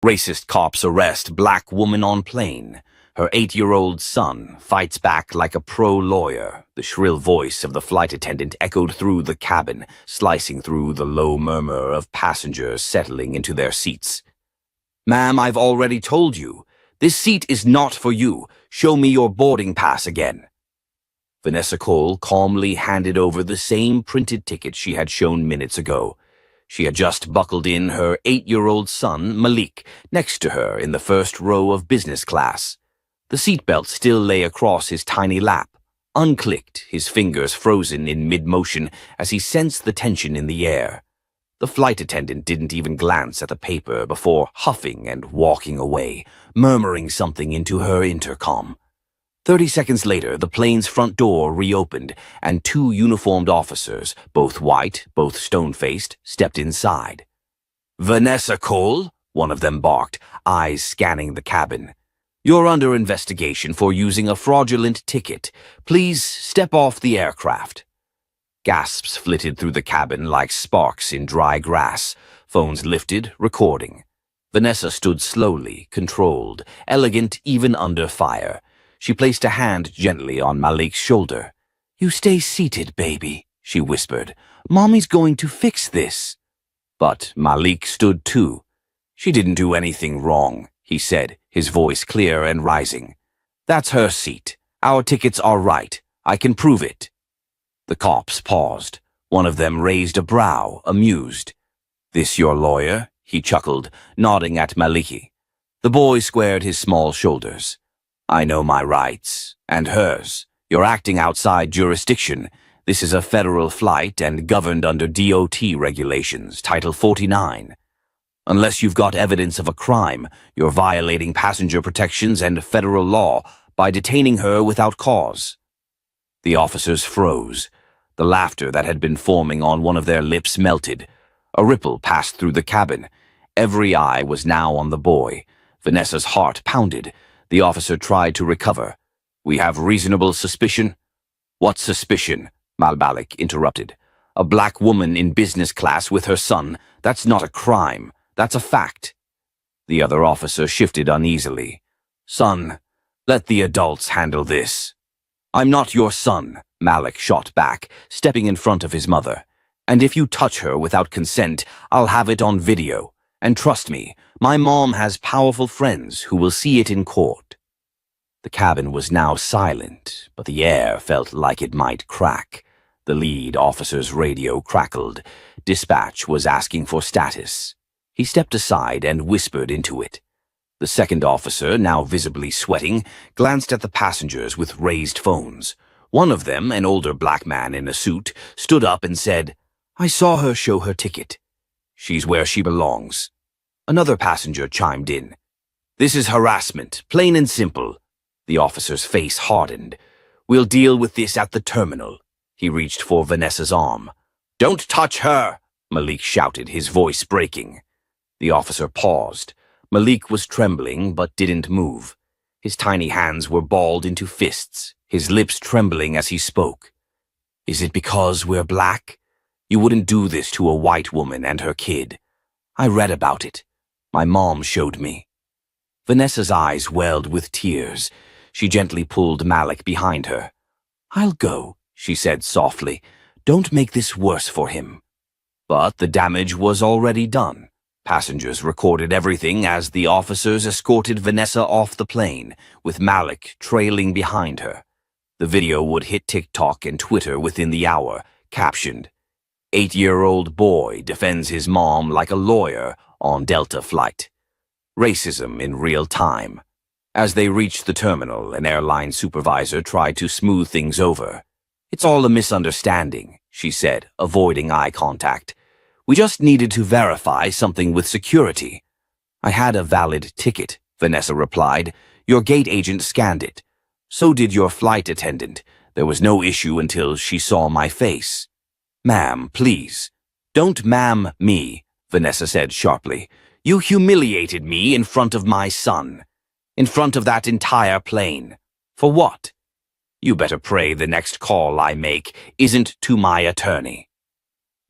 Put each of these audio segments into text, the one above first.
Racist cops arrest black woman on plane. Her 8-year-old son fights back like a pro-lawyer. The shrill voice of the flight attendant echoed through the cabin, slicing through the low murmur of passengers settling into their seats. "Ma'am, I've already told you. This seat is not for you. Show me your boarding pass again." Vanessa Cole calmly handed over the same printed ticket she had shown minutes ago. She had just buckled in her 8-year-old son, Malik, next to her in the first row of business class. The seatbelt still lay across his tiny lap, unclicked, his fingers frozen in mid-motion as he sensed the tension in the air. The flight attendant didn't even glance at the paper before huffing and walking away, murmuring something into her intercom. 30 seconds later, the plane's front door reopened, and 2 uniformed officers, both white, both stone-faced, stepped inside. "Vanessa Cole?" one of them barked, eyes scanning the cabin. "You're under investigation for using a fraudulent ticket. Please step off the aircraft." Gasps flitted through the cabin like sparks in dry grass. Phones lifted, recording. Vanessa stood slowly, controlled, elegant even under fire. She placed a hand gently on Malik's shoulder. "You stay seated, baby," she whispered. "Mommy's going to fix this." But Malik stood too. "She didn't do anything wrong," he said, his voice clear and rising. "That's her seat. Our tickets are right. I can prove it." The cops paused. One of them raised a brow, amused. "This your lawyer?" he chuckled, nodding at Maliki. The boy squared his small shoulders. "I know my rights, and hers. You're acting outside jurisdiction. This is a federal flight and governed under DOT regulations, Title 49. Unless you've got evidence of a crime, you're violating passenger protections and federal law by detaining her without cause." The officers froze. The laughter that had been forming on one of their lips melted. A ripple passed through the cabin. Every eye was now on the boy. Vanessa's heart pounded. The officer tried to recover. "We have reasonable suspicion?" "What suspicion?" Malbalik interrupted. "A black woman in business class with her son. That's not a crime. That's a fact." The other officer shifted uneasily. "Son, let the adults handle this." "I'm not your son," Malik shot back, stepping in front of his mother. "And if you touch her without consent, I'll have it on video. And trust me, my mom has powerful friends who will see it in court." The cabin was now silent, but the air felt like it might crack. The lead officer's radio crackled. Dispatch was asking for status. He stepped aside and whispered into it. The second officer, now visibly sweating, glanced at the passengers with raised phones. One of them, an older black man in a suit, stood up and said, "I saw her show her ticket. She's where she belongs." Another passenger chimed in. "This is harassment, plain and simple." The officer's face hardened. "We'll deal with this at the terminal." He reached for Vanessa's arm. "Don't touch her!" Malik shouted, his voice breaking. The officer paused. Malik was trembling but didn't move. His tiny hands were balled into fists, his lips trembling as he spoke. "Is it because we're black? You wouldn't do this to a white woman and her kid. I read about it. My mom showed me." Vanessa's eyes welled with tears. She gently pulled Malik behind her. "I'll go," she said softly. "Don't make this worse for him." But the damage was already done. Passengers recorded everything as the officers escorted Vanessa off the plane, with Malik trailing behind her. The video would hit TikTok and Twitter within the hour, captioned, "8-year-old boy defends his mom like a lawyer on Delta flight. Racism in real time." As they reached the terminal, an airline supervisor tried to smooth things over. "It's all a misunderstanding," she said, avoiding eye contact. "We just needed to verify something with security." "I had a valid ticket," Vanessa replied. "Your gate agent scanned it. So did your flight attendant. There was no issue until she saw my face." "Ma'am, please." "Don't ma'am me," Vanessa said sharply. "You humiliated me in front of my son. In front of that entire plane. For what? You better pray the next call I make isn't to my attorney."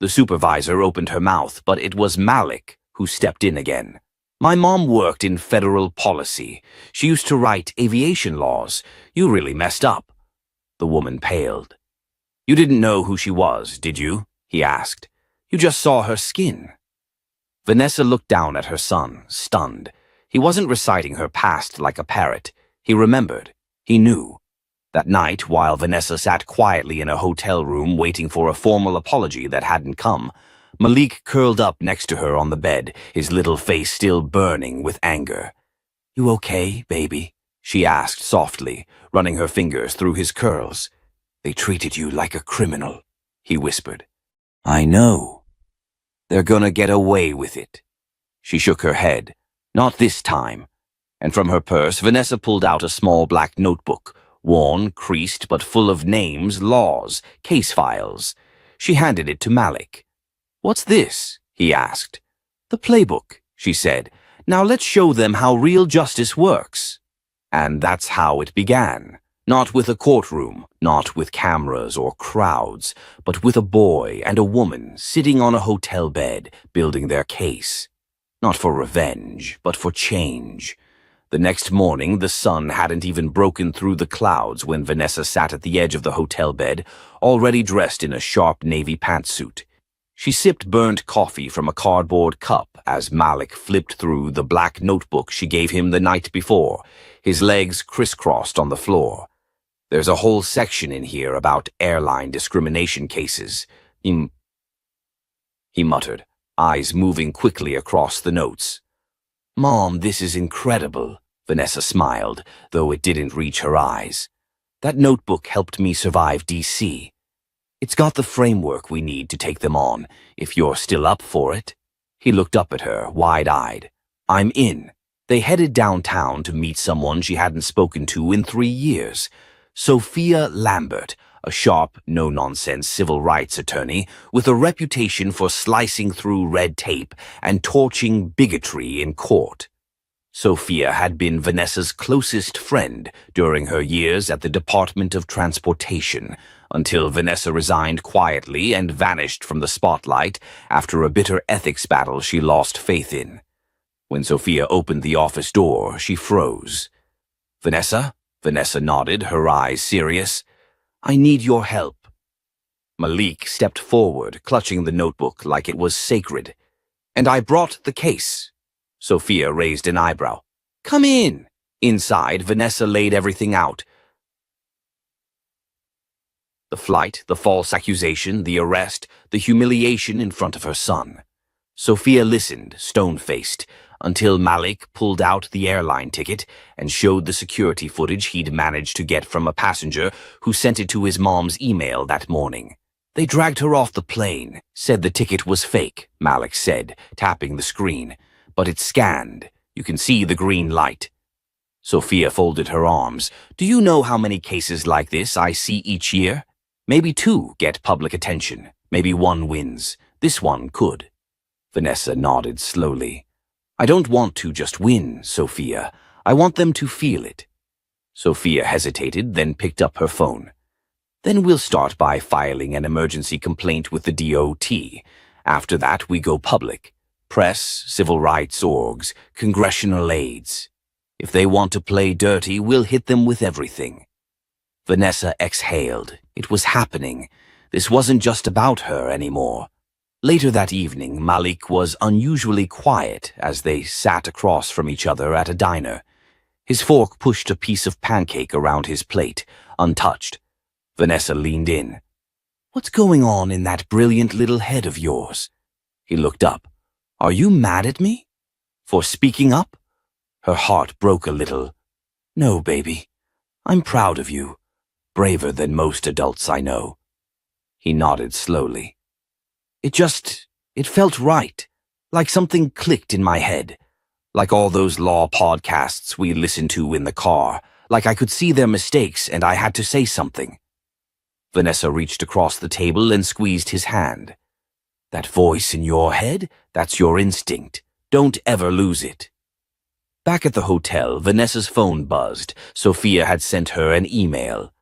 The supervisor opened her mouth, but it was Malik who stepped in again. My mom worked in federal policy. She used to write aviation laws. You really messed up. The woman paled. You didn't know who she was, did you? He asked. You just saw her skin. Vanessa looked down at her son, stunned. He wasn't reciting her past like a parrot. He remembered. He knew. That night, while Vanessa sat quietly in a hotel room waiting for a formal apology that hadn't come, Malik curled up next to her on the bed, his little face still burning with anger. You okay, baby? She asked softly, running her fingers through his curls. They treated you like a criminal, he whispered. I know. They're gonna get away with it. She shook her head. Not this time. And from her purse, Vanessa pulled out a small black notebook, worn, creased, but full of names, laws, case files. She handed it to Malik. What's this? He asked. The playbook, she said. Now let's show them how real justice works. And that's how it began. Not with a courtroom, not with cameras or crowds, but with a boy and a woman sitting on a hotel bed, building their case. Not for revenge, but for change. The next morning, the sun hadn't even broken through the clouds when Vanessa sat at the edge of the hotel bed, already dressed in a sharp navy pantsuit. She sipped burnt coffee from a cardboard cup as Malik flipped through the black notebook she gave him the night before, his legs crisscrossed on the floor. There's a whole section in here about airline discrimination cases. He muttered, eyes moving quickly across the notes. Mom, this is incredible, Vanessa smiled, though it didn't reach her eyes. That notebook helped me survive D.C. It's got the framework we need to take them on, if you're still up for it. He looked up at her, wide-eyed. I'm in. They headed downtown to meet someone she hadn't spoken to in 3 years. Sophia Lambert, a sharp, no-nonsense civil rights attorney with a reputation for slicing through red tape and torching bigotry in court. Sophia had been Vanessa's closest friend during her years at the Department of Transportation, until Vanessa resigned quietly and vanished from the spotlight after a bitter ethics battle she lost faith in. When Sophia opened the office door, she froze. Vanessa? Vanessa nodded, her eyes serious. I need your help. Malik stepped forward, clutching the notebook like it was sacred. And I brought the case. Sophia raised an eyebrow. Come in. Inside, Vanessa laid everything out. The flight, the false accusation, the arrest, the humiliation in front of her son. Sophia listened, stone-faced, until Malik pulled out the airline ticket and showed the security footage he'd managed to get from a passenger who sent it to his mom's email that morning. They dragged her off the plane, said the ticket was fake, Malik said, tapping the screen. But it's scanned. You can see the green light. Sophia folded her arms. Do you know how many cases like this I see each year? Maybe 2 get public attention. Maybe 1 wins. This one could. Vanessa nodded slowly. I don't want to just win, Sophia. I want them to feel it. Sophia hesitated, then picked up her phone. Then we'll start by filing an emergency complaint with the DOT. After that, we go public. Press, civil rights orgs, congressional aides. If they want to play dirty, we'll hit them with everything. Vanessa exhaled. It was happening. This wasn't just about her anymore. Later that evening, Malik was unusually quiet as they sat across from each other at a diner. His fork pushed a piece of pancake around his plate, untouched. Vanessa leaned in. What's going on in that brilliant little head of yours? He looked up. Are you mad at me? For speaking up? Her heart broke a little. No, baby. I'm proud of you. Braver than most adults I know. He nodded slowly. It felt right. Like something clicked in my head. Like all those law podcasts we listened to in the car. Like I could see their mistakes and I had to say something. Vanessa reached across the table and squeezed his hand. That voice in your head, that's your instinct. Don't ever lose it. Back at the hotel, Vanessa's phone buzzed. Sophia had sent her an email.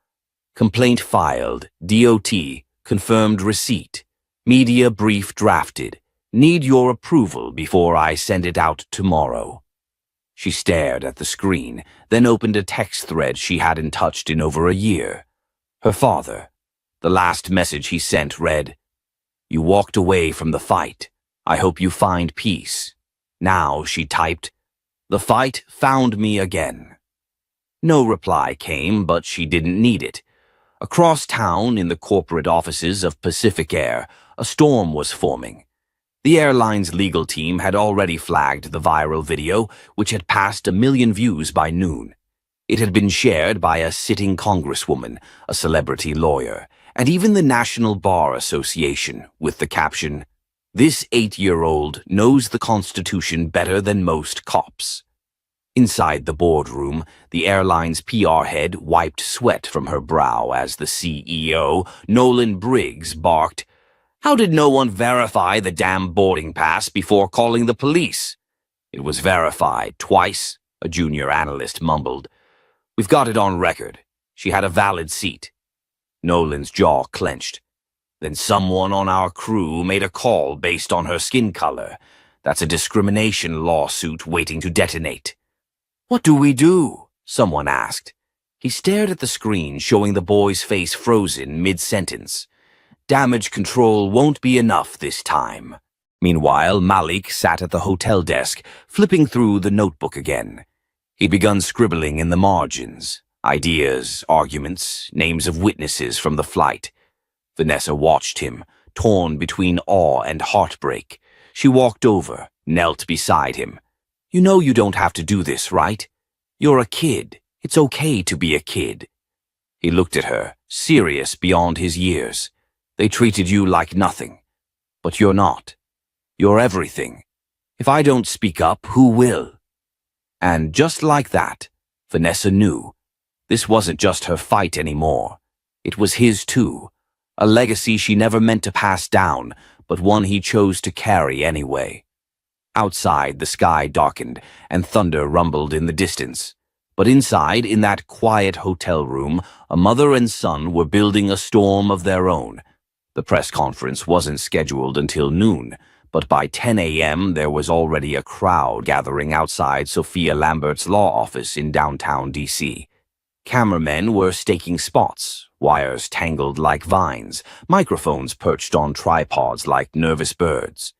Complaint filed. DOT. Confirmed receipt. Media brief drafted. Need your approval before I send it out tomorrow." She stared at the screen, then opened a text thread she hadn't touched in over a year. Her father. The last message he sent read, "You walked away from the fight. I hope you find peace." Now, she typed, "The fight found me again." No reply came, but she didn't need it. Across town, in the corporate offices of Pacific Air, a storm was forming. The airline's legal team had already flagged the viral video, which had passed 1 million views by noon. It had been shared by a sitting congresswoman, a celebrity lawyer, and even the National Bar Association, with the caption, "This 8-year-old knows the Constitution better than most cops." Inside the boardroom, the airline's PR head wiped sweat from her brow as the CEO, Nolan Briggs, barked, "How did no one verify the damn boarding pass before calling the police?" "It was verified twice," a junior analyst mumbled. "We've got it on record. She had a valid seat." Nolan's jaw clenched. "Then someone on our crew made a call based on her skin color. That's a discrimination lawsuit waiting to detonate." "What do we do?" someone asked. He stared at the screen, showing the boy's face frozen mid-sentence. "Damage control won't be enough this time." Meanwhile, Malik sat at the hotel desk, flipping through the notebook again. He'd begun scribbling in the margins. Ideas, arguments, names of witnesses from the flight. Vanessa watched him, torn between awe and heartbreak. She walked over, knelt beside him. "You know you don't have to do this, right? You're a kid. It's okay to be a kid." He looked at her, serious beyond his years. "They treated you like nothing. But you're not. You're everything. If I don't speak up, who will?" And just like that, Vanessa knew. This wasn't just her fight anymore. It was his too. A legacy she never meant to pass down, but one he chose to carry anyway. Outside, the sky darkened, and thunder rumbled in the distance. But inside, in that quiet hotel room, a mother and son were building a storm of their own. The press conference wasn't scheduled until noon, but by 10 a.m. there was already a crowd gathering outside Sophia Lambert's law office in downtown D.C. Cameramen were staking spots, wires tangled like vines, microphones perched on tripods like nervous birds.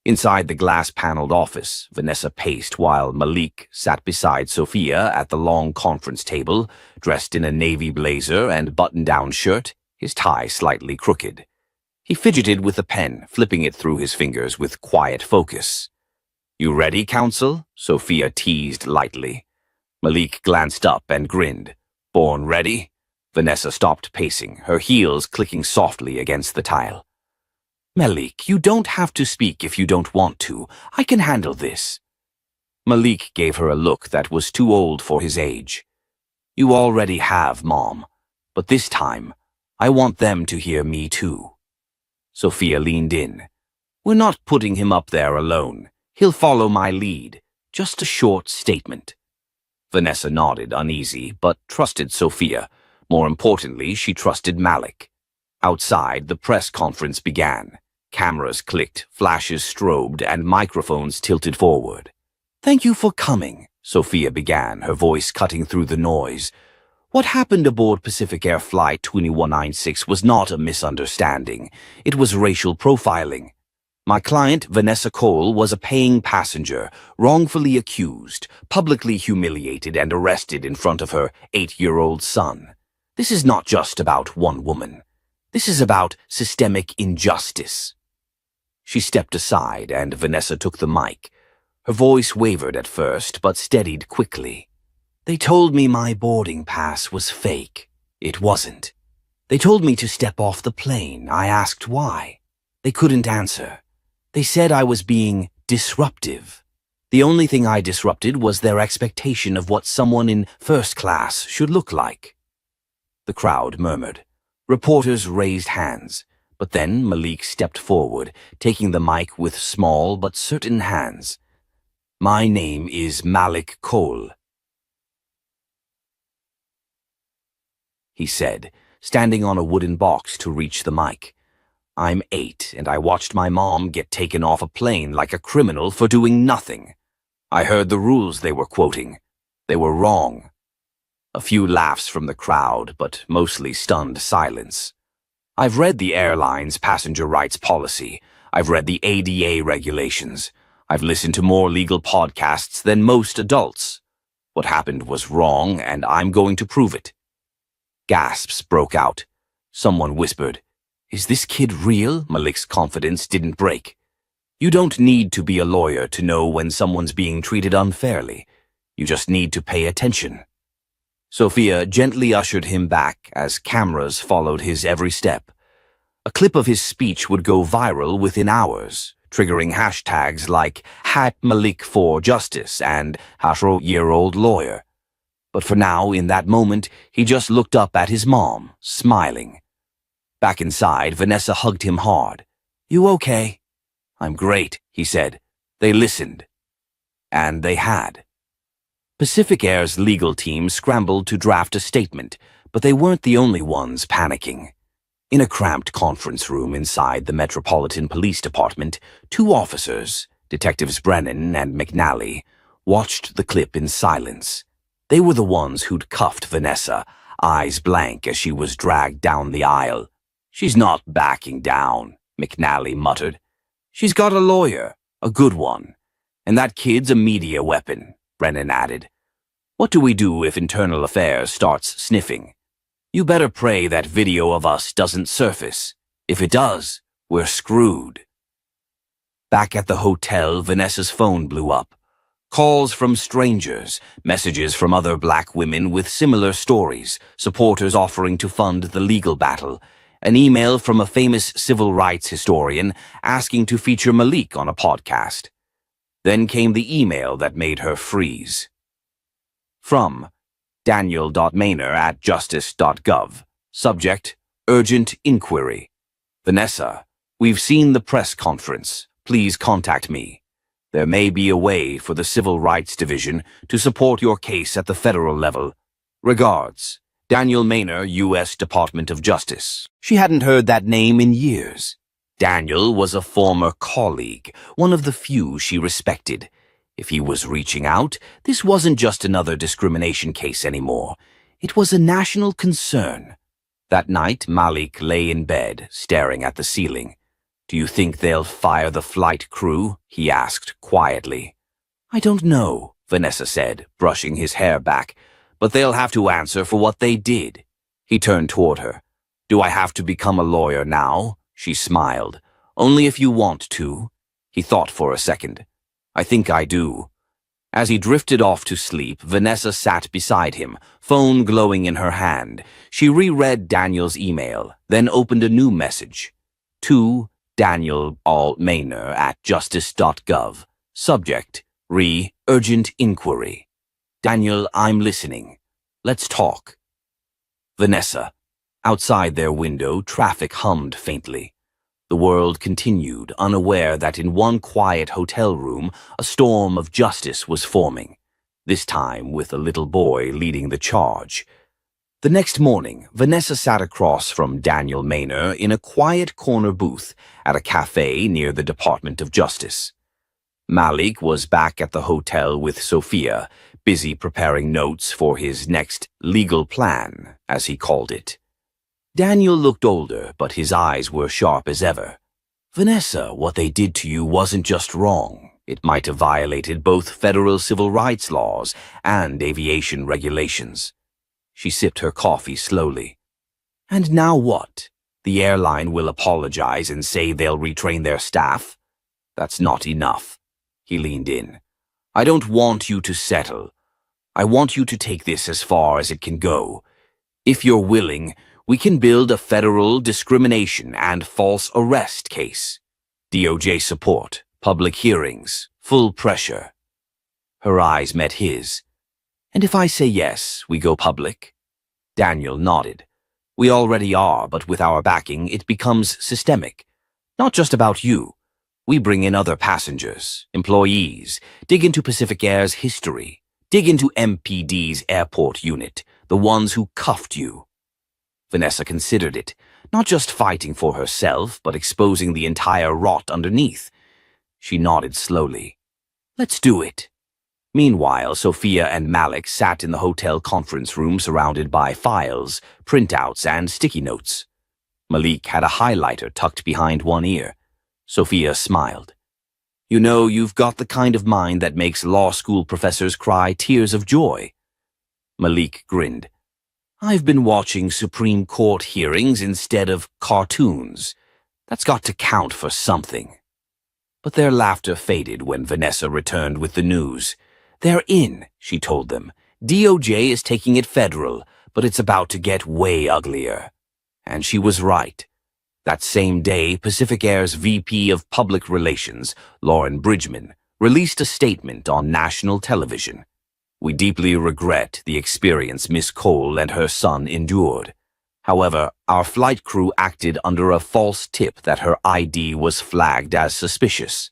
Inside the glass-paneled office, Vanessa paced while Malik sat beside Sophia at the long conference table, dressed in a navy blazer and button-down shirt, his tie slightly crooked. He fidgeted with a pen, flipping it through his fingers with quiet focus. "You ready, counsel?" Sophia teased lightly. Malik glanced up and grinned. "Born ready?" Vanessa stopped pacing, her heels clicking softly against the tile. "Malik, you don't have to speak if you don't want to. I can handle this." Malik gave her a look that was too old for his age. "You already have, Mom. But this time, I want them to hear me too." Sophia leaned in. "We're not putting him up there alone. He'll follow my lead. Just a short statement." Vanessa nodded, uneasy, but trusted Sophia. More importantly, she trusted Malik. Outside, the press conference began. Cameras clicked, flashes strobed, and microphones tilted forward. "Thank you for coming," Sophia began, her voice cutting through the noise. "What happened aboard Pacific Air Flight 2196 was not a misunderstanding. It was racial profiling. My client, Vanessa Cole, was a paying passenger, wrongfully accused, publicly humiliated, and arrested in front of her 8-year-old son. This is not just about one woman. This is about systemic injustice." She stepped aside, and Vanessa took the mic. Her voice wavered at first, but steadied quickly. "They told me my boarding pass was fake. It wasn't. They told me to step off the plane. I asked why. They couldn't answer. They said I was being disruptive. The only thing I disrupted was their expectation of what someone in first class should look like." The crowd murmured. Reporters raised hands. But then Malik stepped forward, taking the mic with small but certain hands. "My name is Malik Cole," he said, standing on a wooden box to reach the mic. I'm 8, and I watched my mom get taken off a plane like a criminal for doing nothing. I heard the rules they were quoting. They were wrong. A few laughs from the crowd, but mostly stunned silence. I've read the airline's passenger rights policy. I've read the ADA regulations. I've listened to more legal podcasts than most adults. What happened was wrong, and I'm going to prove it. Gasps broke out. Someone whispered, "Is this kid real?" Malik's confidence didn't break. You don't need to be a lawyer to know when someone's being treated unfairly. You just need to pay attention. Sophia gently ushered him back as cameras followed his every step. A clip of his speech would go viral within hours, triggering hashtags like #MalikForJustice and #year-old-lawyer. But for now, in that moment, he just looked up at his mom, smiling. Back inside, Vanessa hugged him hard. "You okay?" "I'm great," he said. They listened. And they had. Pacific Air's legal team scrambled to draft a statement, but they weren't the only ones panicking. In a cramped conference room inside the Metropolitan Police Department, 2 officers, Detectives Brennan and McNally, watched the clip in silence. They were the ones who'd cuffed Vanessa, eyes blank as she was dragged down the aisle. "She's not backing down," McNally muttered. "She's got a lawyer, a good one. And that kid's a media weapon," Brennan added. "What do we do if Internal Affairs starts sniffing? You better pray that video of us doesn't surface. If it does, we're screwed." Back at the hotel, Vanessa's phone blew up. Calls from strangers, messages from other black women with similar stories, supporters offering to fund the legal battle, an email from a famous civil rights historian asking to feature Malik on a podcast. Then came the email that made her freeze. From Daniel.Maynor@justice.gov. Subject, Urgent Inquiry. Vanessa, we've seen the press conference. Please contact me. There may be a way for the Civil Rights Division to support your case at the federal level. Regards, Daniel Maynor, U.S. Department of Justice. She hadn't heard that name in years. Daniel was a former colleague, one of the few she respected. If he was reaching out, this wasn't just another discrimination case anymore. It was a national concern. That night, Malik lay in bed, staring at the ceiling. "Do you think they'll fire the flight crew?" he asked quietly. "I don't know," Vanessa said, brushing his hair back, "but they'll have to answer for what they did." He turned toward her. "Do I have to become a lawyer now?" She smiled. "Only if you want to." He thought for a second. "I think I do." As he drifted off to sleep, Vanessa sat beside him, phone glowing in her hand. She reread Daniel's email, then opened a new message. To Daniel.Maynor@justice.gov. Subject, Urgent Inquiry. "Daniel, I'm listening. Let's talk." Vanessa. Outside their window, traffic hummed faintly. The world continued, unaware that in one quiet hotel room, a storm of justice was forming, this time with a little boy leading the charge. The next morning, Vanessa sat across from Daniel Maynor in a quiet corner booth at a cafe near the Department of Justice. Malik was back at the hotel with Sophia, busy preparing notes for his next legal plan, as he called it. Daniel looked older, but his eyes were sharp as ever. "Vanessa, what they did to you wasn't just wrong. It might have violated both federal civil rights laws and aviation regulations." She sipped her coffee slowly. "And now what? The airline will apologize and say they'll retrain their staff? That's not enough." He leaned in. "I don't want you to settle. I want you to take this as far as it can go. If you're willing, we can build a federal discrimination and false arrest case. DOJ support, public hearings, full pressure." Her eyes met his. "And if I say yes, we go public?" Daniel nodded. "We already are, but with our backing, it becomes systemic. Not just about you. We bring in other passengers, employees, dig into Pacific Air's history, dig into MPD's airport unit, the ones who cuffed you." Vanessa considered it. not just fighting for herself, but exposing the entire rot underneath. She nodded slowly. Let's do it. Meanwhile, Sophia and Malik sat in the hotel conference room surrounded by files, printouts, and sticky notes. Malik had a highlighter tucked behind one ear. Sophia smiled. You know, you've got the kind of mind that makes law school professors cry tears of joy. Malik grinned. I've been watching Supreme Court hearings instead of cartoons. That's got to count for something. But their laughter faded when Vanessa returned with the news. They're in, she told them. DOJ is taking it federal, but it's about to get way uglier. And she was right. That same day, Pacific Air's VP of Public Relations, Lauren Bridgman, released a statement on national television. We deeply regret the experience Miss Cole and her son endured. However, our flight crew acted under a false tip that her ID was flagged as suspicious.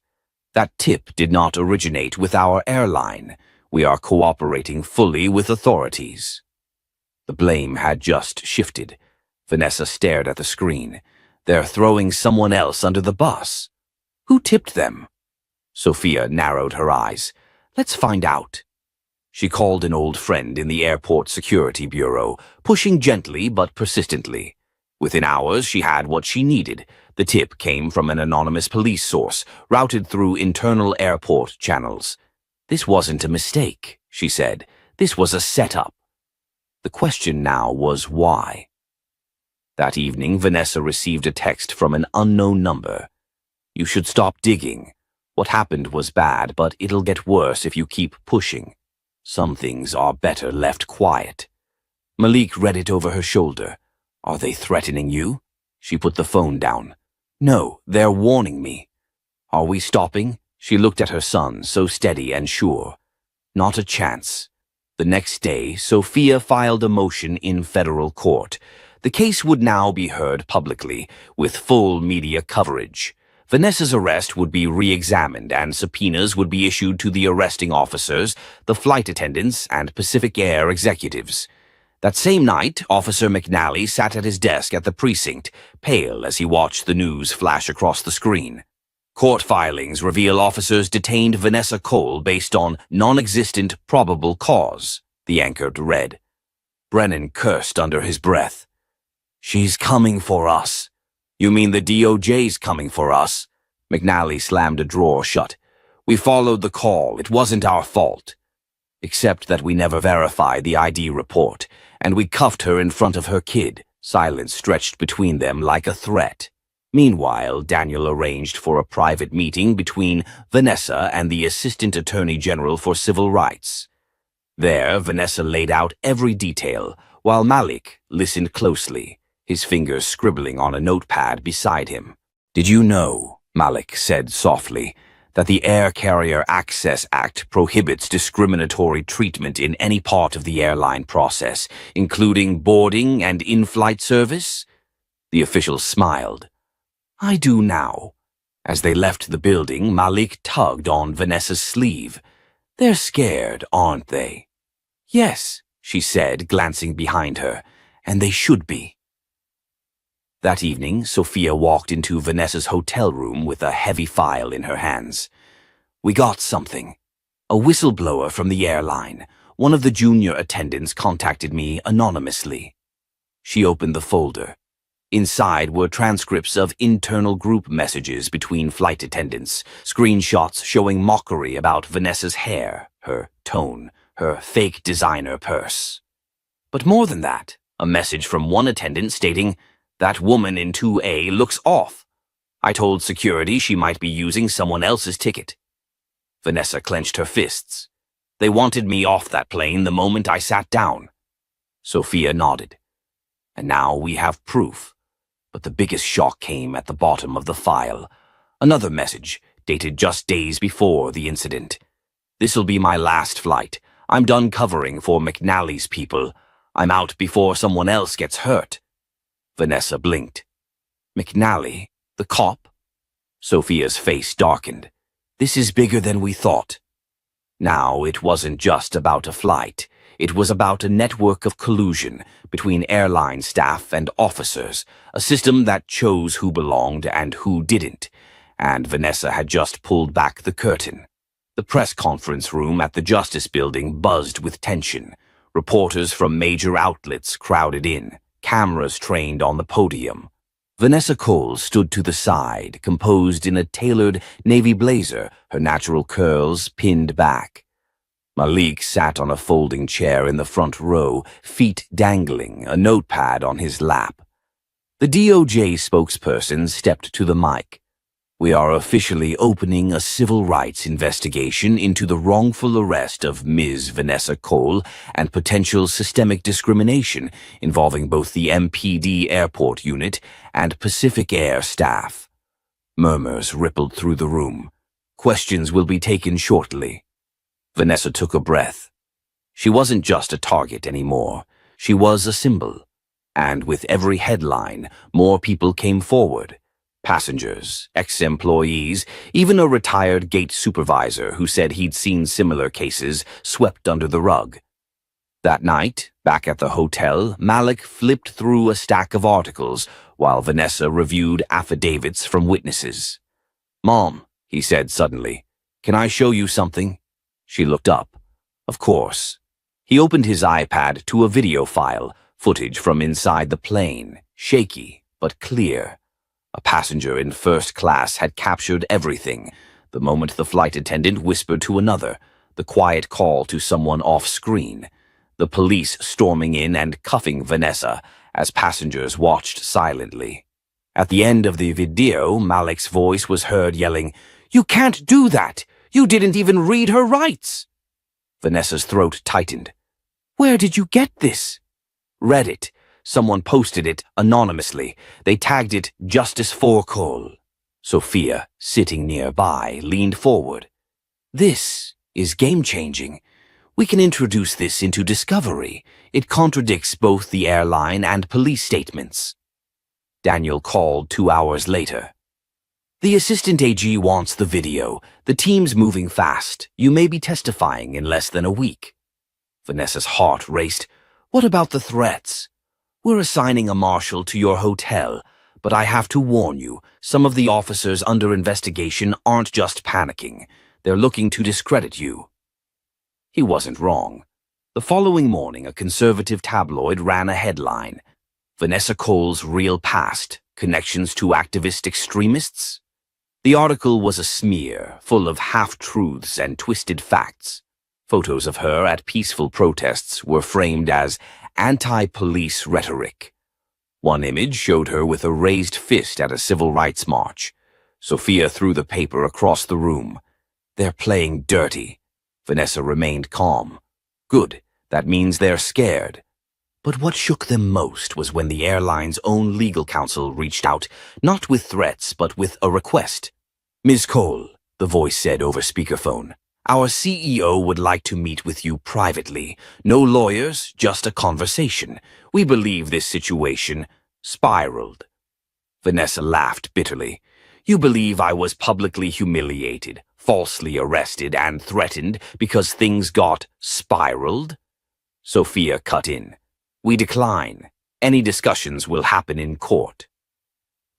That tip did not originate with our airline. We are cooperating fully with authorities. The blame had just shifted. Vanessa stared at the screen. They're throwing someone else under the bus. Who tipped them? Sophia narrowed her eyes. Let's find out. She called an old friend in the airport security bureau, pushing gently but persistently. Within hours, she had what she needed. The tip came from an anonymous police source, routed through internal airport channels. This wasn't a mistake, she said. This was a setup. The question now was why. That evening, Vanessa received a text from an unknown number. You should stop digging. What happened was bad, but it'll get worse if you keep pushing. Some things are better left quiet. Malik read it over her shoulder. Are they threatening you? She put the phone down. No, they're warning me. Are we stopping? She looked at her son, so steady and sure. Not a chance. The next day, Sophia filed a motion in federal court. The case would now be heard publicly, with full media coverage. Vanessa's arrest would be re-examined and subpoenas would be issued to the arresting officers, the flight attendants, and Pacific Air executives. That same night, Officer McNally sat at his desk at the precinct, pale as he watched the news flash across the screen. Court filings reveal officers detained Vanessa Cole based on non-existent probable cause, the anchor read. Brennan cursed under his breath. She's coming for us. You mean the DOJ's coming for us? McNally slammed a drawer shut. We followed the call. It wasn't our fault. Except that we never verified the ID report, and we cuffed her in front of her kid. Silence stretched between them like a threat. Meanwhile, Daniel arranged for a private meeting between Vanessa and the Assistant Attorney General for Civil Rights. There, Vanessa laid out every detail, while Malik listened closely, his fingers scribbling on a notepad beside him. Did you know, Malik said softly, that the Air Carrier Access Act prohibits discriminatory treatment in any part of the airline process, including boarding and in-flight service? The official smiled. I do now. As they left the building, Malik tugged on Vanessa's sleeve. They're scared, aren't they? Yes, she said, glancing behind her, and they should be. That evening, Sophia walked into Vanessa's hotel room with a heavy file in her hands. We got something. A whistleblower from the airline. One of the junior attendants contacted me anonymously. She opened the folder. Inside were transcripts of internal group messages between flight attendants, screenshots showing mockery about Vanessa's hair, her tone, her fake designer purse. But more than that, a message from one attendant stating, that woman in 2A looks off. I told security she might be using someone else's ticket. Vanessa clenched her fists. They wanted me off that plane the moment I sat down. Sophia nodded. And now we have proof. But the biggest shock came at the bottom of the file. Another message, dated just days before the incident. This'll be my last flight. I'm done covering for McNally's people. I'm out before someone else gets hurt. Vanessa blinked. McNally, the cop? Sophia's face darkened. This is bigger than we thought. Now it wasn't just about a flight. It was about a network of collusion between airline staff and officers, a system that chose who belonged and who didn't, and Vanessa had just pulled back the curtain. The press conference room at the Justice Building buzzed with tension. Reporters from major outlets crowded in, cameras trained on the podium. Vanessa Cole stood to the side, composed in a tailored navy blazer, her natural curls pinned back. Malik sat on a folding chair in the front row, feet dangling, a notepad on his lap. The DOJ spokesperson stepped to the mic. "We are officially opening a civil rights investigation into the wrongful arrest of Ms. Vanessa Cole and potential systemic discrimination involving both the MPD airport unit and Pacific Air staff." Murmurs rippled through the room. "Questions will be taken shortly." Vanessa took a breath. She wasn't just a target anymore. She was a symbol. And with every headline, more people came forward. Passengers, ex-employees, even a retired gate supervisor who said he'd seen similar cases swept under the rug. That night, back at the hotel, Malik flipped through a stack of articles while Vanessa reviewed affidavits from witnesses. "Mom," he said suddenly, "can I show you something?" She looked up. Of course. He opened his iPad to a video file, footage from inside the plane, shaky but clear. A passenger in first class had captured everything. The moment the flight attendant whispered to another, the quiet call to someone off-screen, the police storming in and cuffing Vanessa as passengers watched silently. At the end of the video, Malik's voice was heard yelling, "You can't do that! You didn't even read her rights!" Vanessa's throat tightened. "Where did you get this?" "Reddit. Someone posted it anonymously. They tagged it Justice for Cole." Sophia, sitting nearby, leaned forward. "This is game-changing. We can introduce this into discovery. It contradicts both the airline and police statements." Daniel called 2 hours later. "The assistant AG wants the video. The team's moving fast. You may be testifying in less than a week." Vanessa's heart raced. "What about the threats?" "We're assigning a marshal to your hotel, but I have to warn you, some of the officers under investigation aren't just panicking. They're looking to discredit you." He wasn't wrong. The following morning, a conservative tabloid ran a headline, "Vanessa Cole's Real Past, Connections to Activist Extremists?" The article was a smear, full of half-truths and twisted facts. Photos of her at peaceful protests were framed as anti-police rhetoric. One image showed her with a raised fist at a civil rights march. Sophia threw the paper across the room. "They're playing dirty." Vanessa remained calm. "Good, that means they're scared." But what shook them most was when the airline's own legal counsel reached out, not with threats but with a request. "Ms. Cole," the voice said over speakerphone, "our CEO would like to meet with you privately. No lawyers, just a conversation. We believe this situation spiraled." Vanessa laughed bitterly. "You believe I was publicly humiliated, falsely arrested, and threatened because things got spiraled?" Sophia cut in. "We decline. Any discussions will happen in court."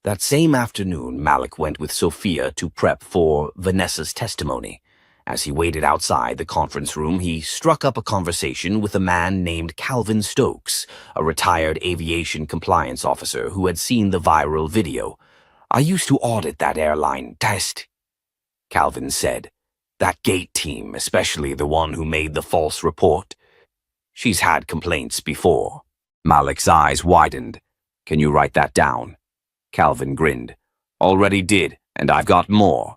That same afternoon, Malik went with Sophia to prep for Vanessa's testimony. As he waited outside the conference room, he struck up a conversation with a man named Calvin Stokes, a retired aviation compliance officer who had seen the viral video. "I used to audit that airline test," Calvin said. "That gate team, especially the one who made the false report. She's had complaints before." Malik's eyes widened. "Can you write that down?" Calvin grinned. "Already did, and I've got more."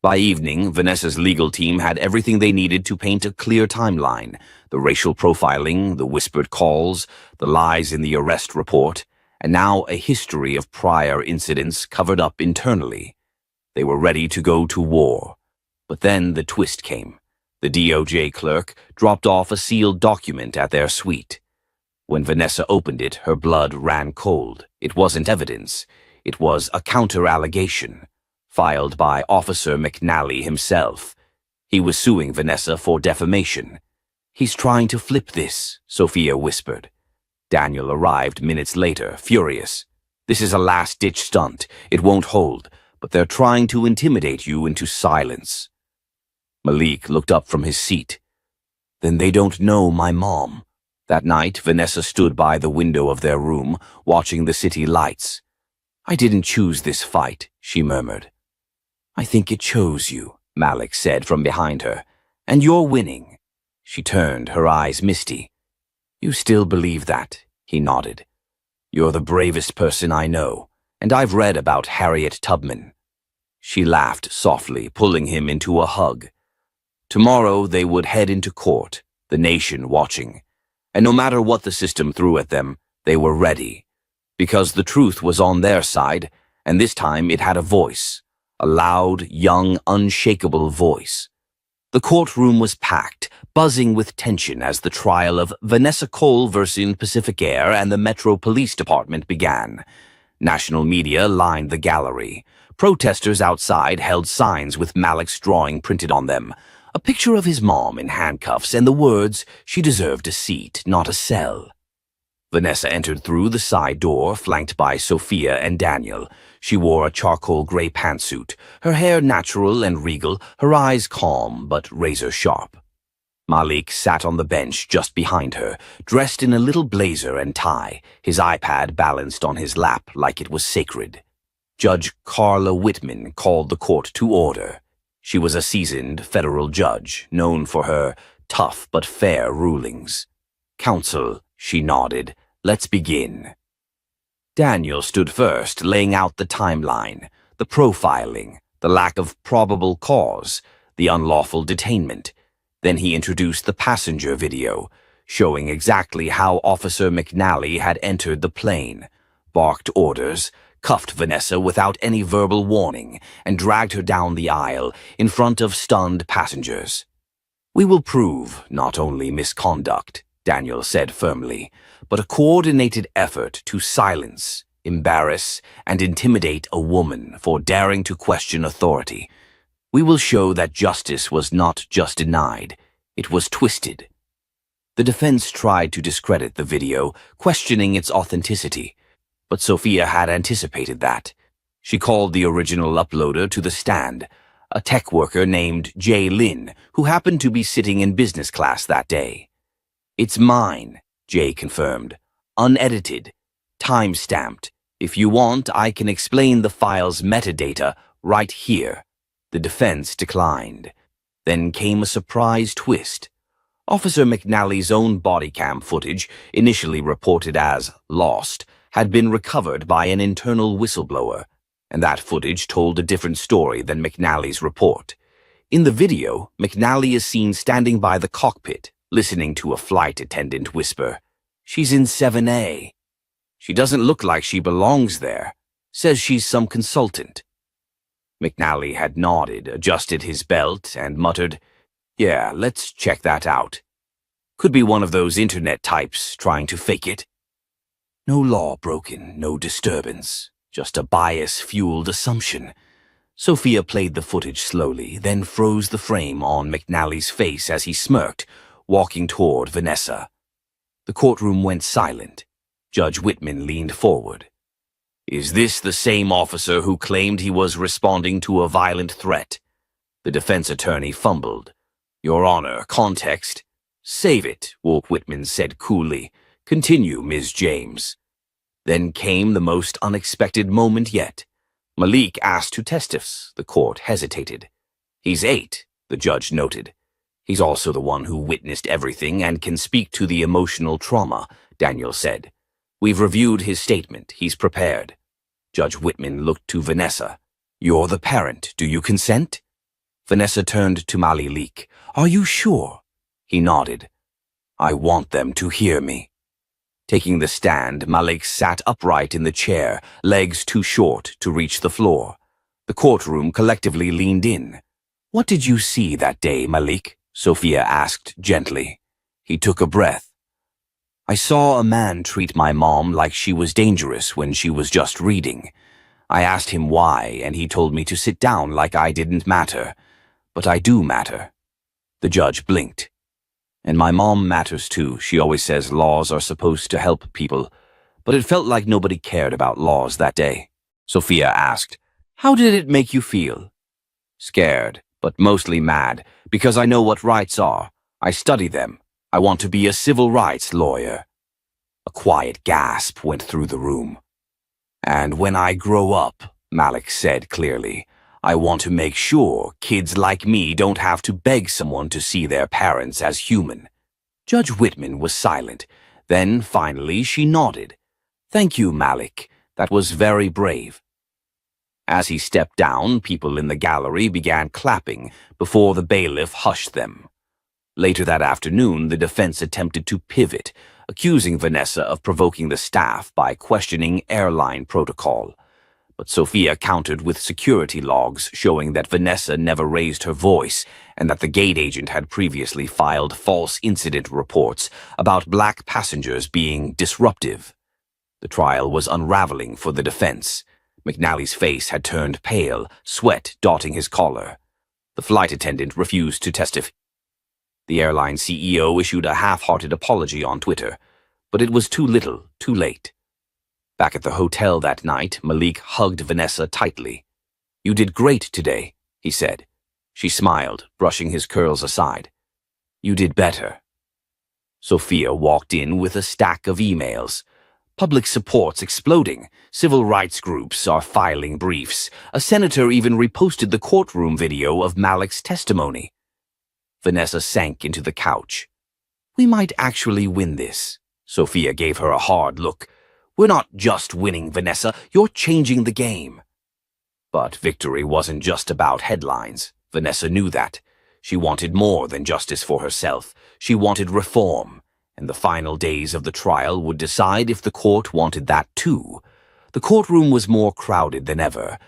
By evening, Vanessa's legal team had everything they needed to paint a clear timeline: the racial profiling, the whispered calls, the lies in the arrest report, and now a history of prior incidents covered up internally. They were ready to go to war. But then the twist came. The DOJ clerk dropped off a sealed document at their suite. When Vanessa opened it, her blood ran cold. It wasn't evidence. It was a counter-allegation, filed by Officer McNally himself. He was suing Vanessa for defamation. He's trying to flip this, Sophia whispered. Daniel arrived minutes later, furious. This is a last-ditch stunt. It won't hold, but they're trying to intimidate you into silence. Malik looked up from his seat. Then they don't know my mom. That night, Vanessa stood by the window of their room, watching the city lights. I didn't choose this fight, she murmured. I think it chose you, Malik said from behind her. And you're winning. She turned, her eyes misty. You still believe that, he nodded. You're the bravest person I know, and I've read about Harriet Tubman. She laughed softly, pulling him into a hug. Tomorrow they would head into court, the nation watching. And no matter what the system threw at them, they were ready. Because the truth was on their side, and this time it had a voice. A loud, young, unshakable voice. The courtroom was packed, buzzing with tension as the trial of Vanessa Cole versus Pacific Air and the Metro Police Department began. National media lined the gallery. Protesters outside held signs with Malik's drawing printed on them. A picture of his mom in handcuffs and the words, she deserved a seat, not a cell. Vanessa entered through the side door, flanked by Sophia and Daniel. She wore a charcoal gray pantsuit, her hair natural and regal, her eyes calm but razor-sharp. Malik sat on the bench just behind her, dressed in a little blazer and tie, his iPad balanced on his lap like it was sacred. Judge Carla Whitman called the court to order. She was a seasoned federal judge, known for her tough but fair rulings. Counsel, she nodded. Let's begin. Daniel stood first, laying out the timeline, the profiling, the lack of probable cause, the unlawful detainment. Then he introduced the passenger video, showing exactly how Officer McNally had entered the plane, barked orders, cuffed Vanessa without any verbal warning, and dragged her down the aisle in front of stunned passengers. We will prove not only misconduct, Daniel said firmly, but a coordinated effort to silence, embarrass, and intimidate a woman for daring to question authority. We will show that justice was not just denied, it was twisted. The defense tried to discredit the video, questioning its authenticity, but Sophia had anticipated that. She called the original uploader to the stand, a tech worker named Jay Lin, who happened to be sitting in business class that day. It's mine, Jay confirmed. Unedited. Time-stamped. If you want, I can explain the file's metadata right here. The defense declined. Then came a surprise twist. Officer McNally's own body cam footage, initially reported as lost, had been recovered by an internal whistleblower, and that footage told a different story than McNally's report. In the video, McNally is seen standing by the cockpit, listening to a flight attendant whisper, "She's in 7A. She doesn't look like she belongs there. Says she's some consultant." McNally had nodded, adjusted his belt, and muttered, "Yeah, let's check that out. Could be one of those internet types trying to fake it." No law broken, no disturbance, just a bias-fueled assumption. Sophia played the footage slowly, then froze the frame on McNally's face as he smirked, walking toward Vanessa. The courtroom went silent. Judge Whitman leaned forward. "Is this the same officer who claimed he was responding to a violent threat?" The defense attorney fumbled. "Your Honor, context." "Save it," Walt Whitman said coolly. "Continue, Ms. James." Then came the most unexpected moment yet. Malik asked to testify. The court hesitated. "He's 8, the judge noted. "He's also the one who witnessed everything and can speak to the emotional trauma," Daniel said. "We've reviewed his statement. He's prepared." Judge Whitman looked to Vanessa. "You're the parent. Do you consent?" Vanessa turned to Malik. "Are you sure?" He nodded. "I want them to hear me." Taking the stand, Malik sat upright in the chair, legs too short to reach the floor. The courtroom collectively leaned in. "What did you see that day, Malik?" Sophia asked gently. He took a breath. "I saw a man treat my mom like she was dangerous when she was just reading. I asked him why, and he told me to sit down like I didn't matter. But I do matter." The judge blinked. And my mom matters too. She always says laws are supposed to help people, but it felt like nobody cared about laws that day. Sophia asked, "How did it make you feel?" "Scared, but mostly mad, because I know what rights are. I study them. I want to be a civil rights lawyer." A quiet gasp went through the room. "And when I grow up," Malik said clearly, "I want to make sure kids like me don't have to beg someone to see their parents as human." Judge Whitman was silent. Then, finally, she nodded. "Thank you, Malik. That was very brave." As he stepped down, people in the gallery began clapping before the bailiff hushed them. Later that afternoon, the defense attempted to pivot, accusing Vanessa of provoking the staff by questioning airline protocol. But Sophia countered with security logs showing that Vanessa never raised her voice and that the gate agent had previously filed false incident reports about black passengers being disruptive. The trial was unraveling for the defense. McNally's face had turned pale, sweat dotting his collar. The flight attendant refused to testify. The airline CEO issued a half-hearted apology on Twitter, but it was too little, too late. Back at the hotel that night, Malik hugged Vanessa tightly. "You did great today," he said. She smiled, brushing his curls aside. "You did better." Sophia walked in with a stack of emails. Public support's exploding. Civil rights groups are filing briefs. A senator even reposted the courtroom video of Malik's testimony. Vanessa sank into the couch. "We might actually win this." Sophia gave her a hard look. "We're not just winning, Vanessa. You're changing the game." But victory wasn't just about headlines. Vanessa knew that. She wanted more than justice for herself. She wanted reform. And the final days of the trial would decide if the court wanted that too. The courtroom was more crowded than ever.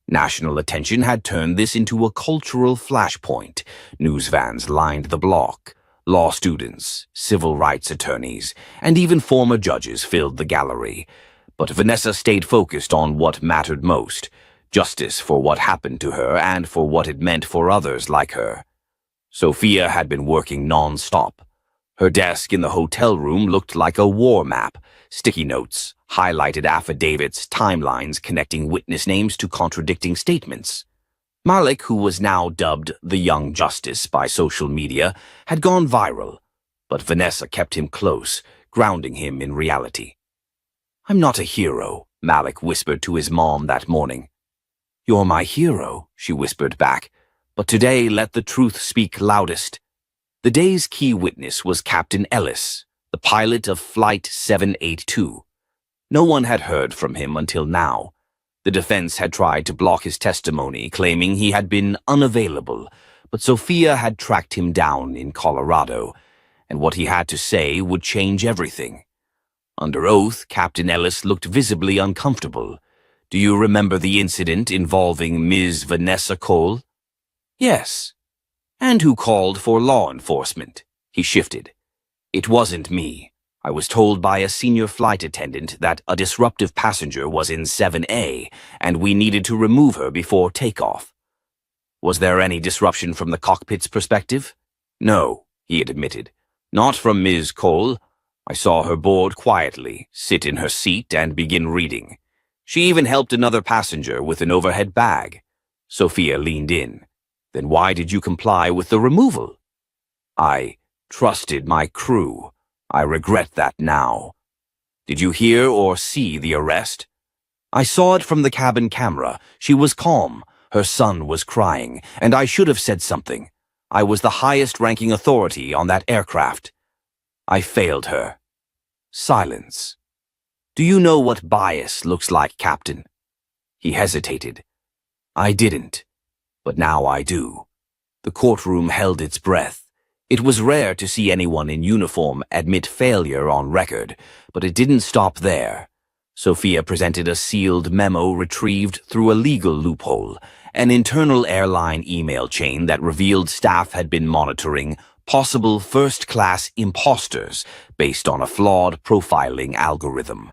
National attention had turned this into a cultural flashpoint. News vans lined the block. Law students, civil rights attorneys, and even former judges filled the gallery. But Vanessa stayed focused on what mattered most: justice for what happened to her and for what it meant for others like her. Sophia had been working non-stop. Her desk in the hotel room looked like a war map: sticky notes, highlighted affidavits, timelines connecting witness names to contradicting statements. Malik, who was now dubbed the Young Justice by social media, had gone viral, but Vanessa kept him close, grounding him in reality. "I'm not a hero," Malik whispered to his mom that morning. "You're my hero," she whispered back, "but today let the truth speak loudest." The day's key witness was Captain Ellis, the pilot of Flight 782. No one had heard from him until now. The defense had tried to block his testimony, claiming he had been unavailable, but Sophia had tracked him down in Colorado, and what he had to say would change everything. Under oath, Captain Ellis looked visibly uncomfortable. "Do you remember the incident involving Ms. Vanessa Cole?" "Yes." "And who called for law enforcement?" He shifted. "It wasn't me. I was told by a senior flight attendant that a disruptive passenger was in 7A, and we needed to remove her before takeoff." "Was there any disruption from the cockpit's perspective?" "No," he had admitted. "Not from Ms. Cole. I saw her board quietly, sit in her seat, and begin reading. She even helped another passenger with an overhead bag." Sophia leaned in. "Then why did you comply with the removal?" "I trusted my crew. I regret that now." "Did you hear or see the arrest?" "I saw it from the cabin camera. She was calm. Her son was crying, and I should have said something. I was the highest-ranking authority on that aircraft. I failed her." Silence. "Do you know what bias looks like, Captain?" He hesitated. "I didn't, but now I do." The courtroom held its breath. It was rare to see anyone in uniform admit failure on record, but it didn't stop there. Sophia presented a sealed memo retrieved through a legal loophole, an internal airline email chain that revealed staff had been monitoring possible first-class imposters based on a flawed profiling algorithm.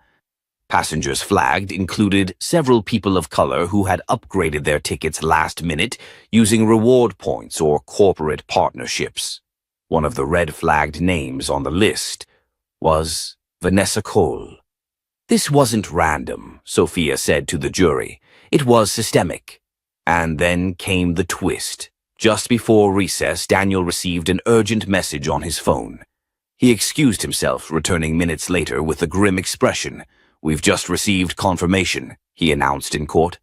Passengers flagged included several people of color who had upgraded their tickets last minute using reward points or corporate partnerships. One of the red-flagged names on the list was Vanessa Cole. This wasn't random, Sophia said to the jury. It was systemic. And then came the twist. Just before recess, Daniel received an urgent message on his phone. He excused himself, returning minutes later with a grim expression. "We've just received confirmation," he announced in court.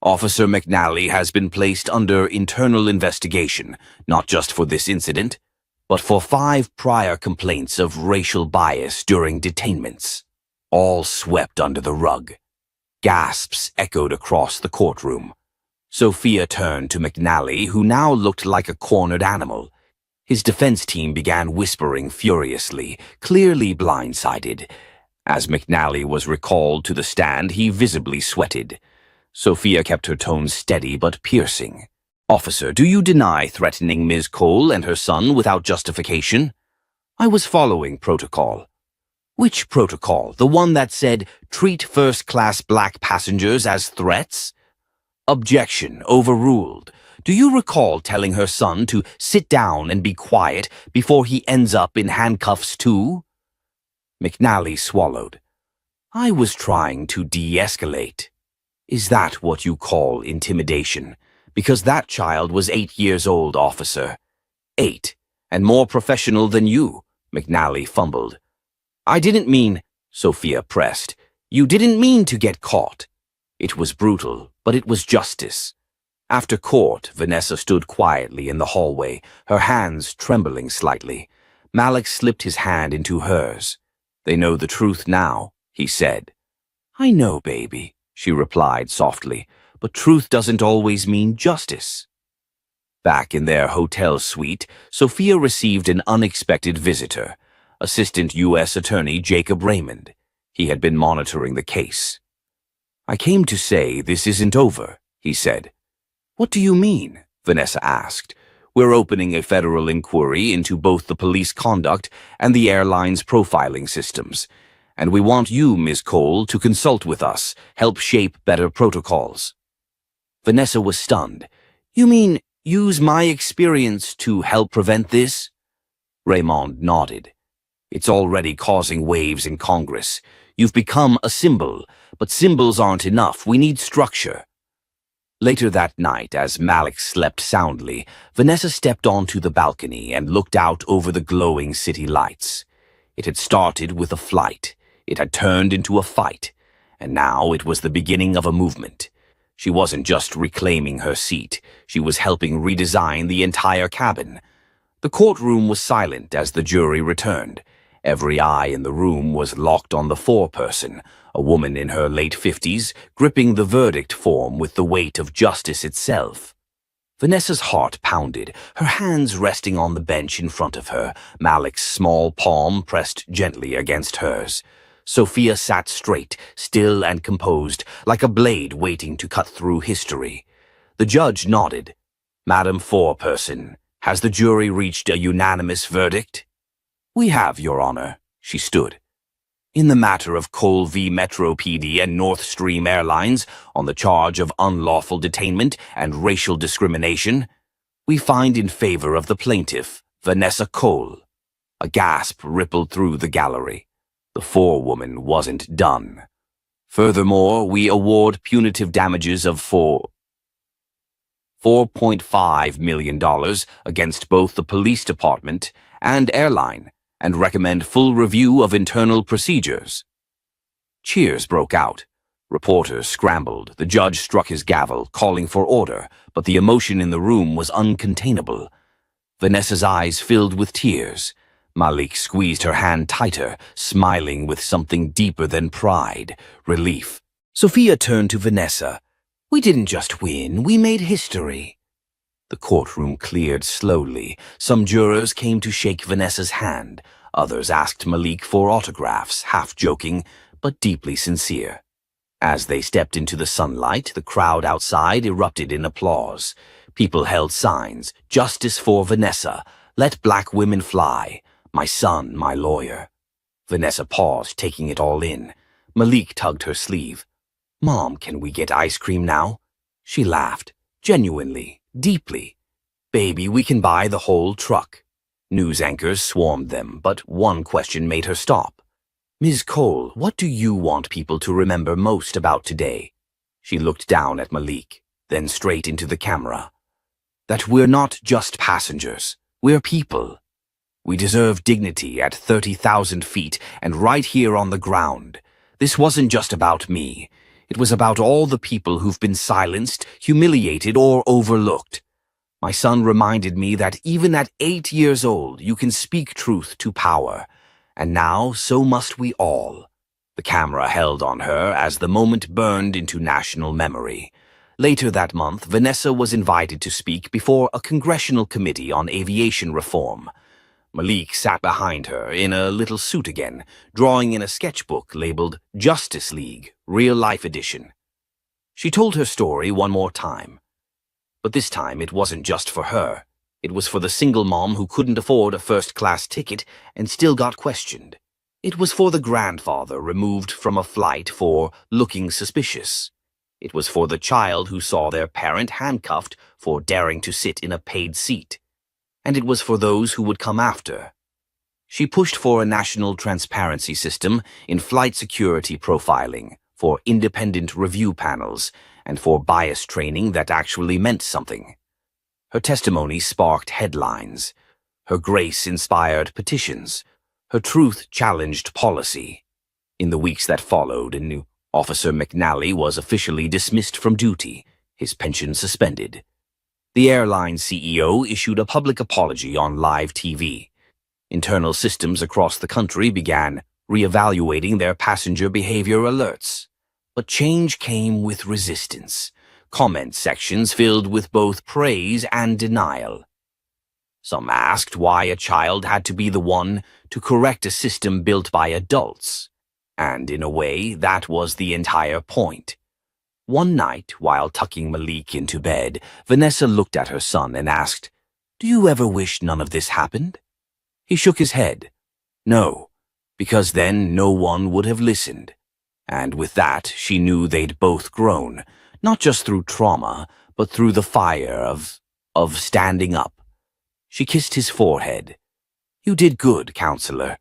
"Officer McNally has been placed under internal investigation, not just for this incident, but for 5 prior complaints of racial bias during detainments." All swept under the rug. Gasps echoed across the courtroom. Sophia turned to McNally, who now looked like a cornered animal. His defense team began whispering furiously, clearly blindsided. As McNally was recalled to the stand, he visibly sweated. Sophia kept her tone steady but piercing. "Officer, do you deny threatening Ms. Cole and her son without justification?" "I was following protocol." "Which protocol? The one that said, treat first-class black passengers as threats?" "Objection, overruled. Do you recall telling her son to sit down and be quiet before he ends up in handcuffs too?" McNally swallowed. "I was trying to de-escalate." "Is that what you call intimidation? Because that child was 8 years old, officer." "8, and more professional than you," McNally fumbled. "I didn't mean," Sophia pressed. "You didn't mean to get caught." It was brutal, but it was justice. After court, Vanessa stood quietly in the hallway, her hands trembling slightly. Malik slipped his hand into hers. "They know the truth now," he said. "I know, baby," she replied softly, "but truth doesn't always mean justice." Back in their hotel suite, Sophia received an unexpected visitor, Assistant U.S. Attorney Jacob Raymond. He had been monitoring the case. "I came to say this isn't over," he said. "What do you mean?" Vanessa asked. "We're opening a federal inquiry into both the police conduct and the airline's profiling systems, and we want you, Ms. Cole, to consult with us, help shape better protocols." Vanessa was stunned. "You mean use my experience to help prevent this?" Raymond nodded. "It's already causing waves in Congress. You've become a symbol, but symbols aren't enough. We need structure." Later that night, as Malik slept soundly, Vanessa stepped onto the balcony and looked out over the glowing city lights. It had started with a flight. It had turned into a fight. And now it was the beginning of a movement. She wasn't just reclaiming her seat. She was helping redesign the entire cabin. The courtroom was silent as the jury returned. Every eye in the room was locked on the foreperson, a woman in her late 50s, gripping the verdict form with the weight of justice itself. Vanessa's heart pounded, her hands resting on the bench in front of her, Malik's small palm pressed gently against hers. Sophia sat straight, still and composed, like a blade waiting to cut through history. The judge nodded. "Madam Foreperson, has the jury reached a unanimous verdict?" "We have, Your Honor," she stood. "In the matter of Cole v. Metro PD and North Stream Airlines on the charge of unlawful detainment and racial discrimination, we find in favor of the plaintiff, Vanessa Cole." A gasp rippled through the gallery. The forewoman wasn't done. "Furthermore, we award punitive damages of $4.5 million against both the police department and airline, and recommend full review of internal procedures." Cheers broke out. Reporters scrambled. The judge struck his gavel, calling for order, but the emotion in the room was uncontainable. Vanessa's eyes filled with tears. Malik squeezed her hand tighter, smiling with something deeper than pride, relief. Sophia turned to Vanessa. "We didn't just win, we made history." The courtroom cleared slowly. Some jurors came to shake Vanessa's hand. Others asked Malik for autographs, half joking, but deeply sincere. As they stepped into the sunlight, the crowd outside erupted in applause. People held signs, "Justice for Vanessa," "Let Black Women Fly," "My son, my lawyer." Vanessa paused, taking it all in. Malik tugged her sleeve. "Mom, can we get ice cream now?" She laughed, genuinely, deeply. "Baby, we can buy the whole truck." News anchors swarmed them, but one question made her stop. "Ms. Cole, what do you want people to remember most about today?" She looked down at Malik, then straight into the camera. "That we're not just passengers. We're people. We deserve dignity at 30,000 feet and right here on the ground. This wasn't just about me. It was about all the people who've been silenced, humiliated, or overlooked. My son reminded me that even at 8 years old, you can speak truth to power. And now, so must we all." The camera held on her as the moment burned into national memory. Later that month, Vanessa was invited to speak before a congressional committee on aviation reform. Malik sat behind her in a little suit again, drawing in a sketchbook labeled Justice League, Real Life Edition. She told her story one more time. But this time it wasn't just for her. It was for the single mom who couldn't afford a first-class ticket and still got questioned. It was for the grandfather removed from a flight for looking suspicious. It was for the child who saw their parent handcuffed for daring to sit in a paid seat. And it was for those who would come after. She pushed for a national transparency system in flight security profiling, for independent review panels, and for bias training that actually meant something. Her testimony sparked headlines. Her grace inspired petitions. Her truth challenged policy. In the weeks that followed, Officer McNally was officially dismissed from duty, his pension suspended. The airline CEO issued a public apology on live TV. Internal systems across the country began reevaluating their passenger behavior alerts. But change came with resistance. Comment sections filled with both praise and denial. Some asked why a child had to be the one to correct a system built by adults. And in a way, that was the entire point. One night, while tucking Malik into bed, Vanessa looked at her son and asked, "Do you ever wish none of this happened?" He shook his head. "No, because then no one would have listened." And with that, she knew they'd both grown, not just through trauma, but through the fire of standing up. She kissed his forehead. "You did good, counselor."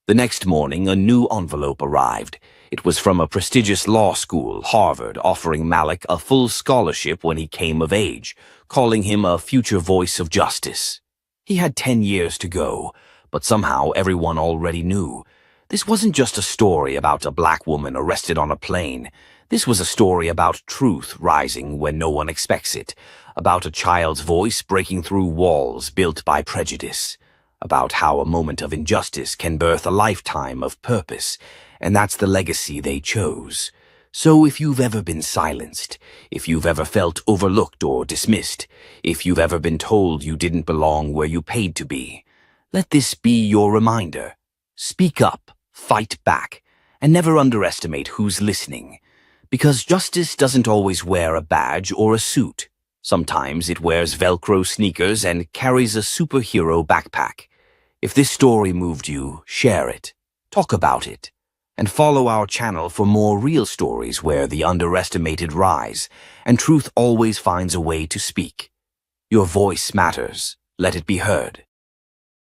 The next morning, a new envelope arrived. It was from a prestigious law school, Harvard, offering Malik a full scholarship when he came of age, calling him a future voice of justice. He had 10 years to go, but somehow everyone already knew. This wasn't just a story about a black woman arrested on a plane. This was a story about truth rising when no one expects it, about a child's voice breaking through walls built by prejudice, about how a moment of injustice can birth a lifetime of purpose, and that's the legacy they chose. So if you've ever been silenced, if you've ever felt overlooked or dismissed, if you've ever been told you didn't belong where you paid to be, let this be your reminder. Speak up, fight back, and never underestimate who's listening. Because justice doesn't always wear a badge or a suit. Sometimes it wears Velcro sneakers and carries a superhero backpack. If this story moved you, share it, talk about it, and follow our channel for more real stories where the underestimated rise, and truth always finds a way to speak. Your voice matters. Let it be heard.